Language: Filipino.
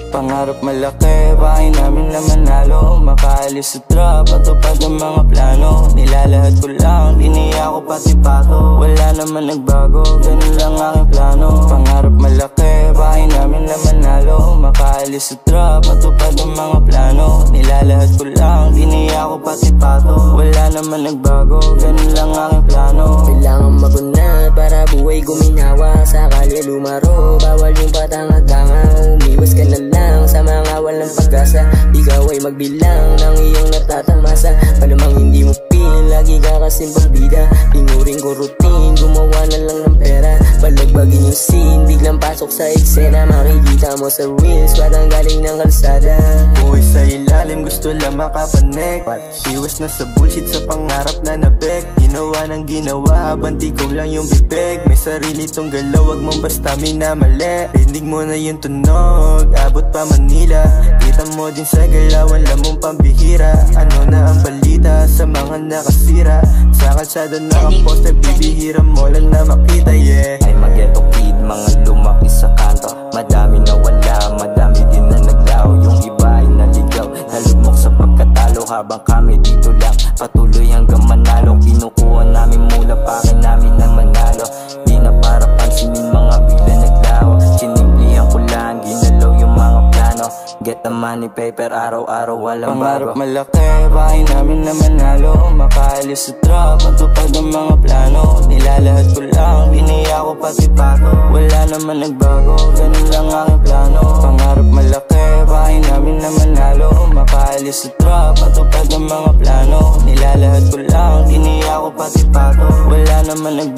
Pangarap malaki, bahay namin na manalo. Makaalis sa trap, matupad ang mga plano. Nilalahad ko lang, diniya ko pati pato. Wala naman nagbago, ganun lang aking plano. Pangarap malaki, bahay namin na manalo. Makaalis sa trap, matupad ang mga plano. Nilalahad ko lang, diniya ko pati pato. Wala naman nagbago, ganun lang aking plano. Kailangan magunat para buhay guminawa. Sakali lumaro, bawal yung patanga-tanga. Umiwas ka na lang sa mga walang pag-asa. Ikaw ay magbilang ng iyong natatamasa. Palamang hindi mo feel, lagi ka kasing pagbida. Tinuring ko routine, gumawa na lang ng pera. Balagbagin yung scene, biglang pasok sa eksena. Makikita mo sa reels, parang galing ng kalsada. Buhay sa ilalim, gusto lang makapanek. Iwas na sa bullshit, sa pangarap na nabek. Ginawa ng ginawa, habang di ko lang yung bibig. May sarili tong galaw, wag mong basta minamali. Rinig mo na yung tunog, abot pa Manila. Kita mo din sa galaw, alam mong pambihira. Ano na ang balita sa mga nakasira? Sa kalsada nakaposte, bibihira mo lang na makita, yeah. Ay magyeto kid, mga lumaki sa kanto. Madami na wala, madami din na naglaho. Yung iba ay naligaw, nalugmok sa pagkatalo. Habang kami dito lang, patuloy hanggang manalo. Kinukuha namin mula, pakin namin na manalo. Di na para pansinin mga bila naglaho. Sinimplihan ko lang, ginalaw yung mga plano. Get the money, paper, araw-araw walang Pangarap bago. malaki, bahay namin na manalo. Makaalis sa trap, matupad ang mga plano. Nilalahad ko lang, diniya ko pati pato. Wala naman nagbago, ganun lang aking plano. Pangarap malaki, bahay namin na manalo. Makaalis sa trap, matupad ang mga plano. Nilalahad ko lang, diniya ko pati pato. Wala naman nagbago.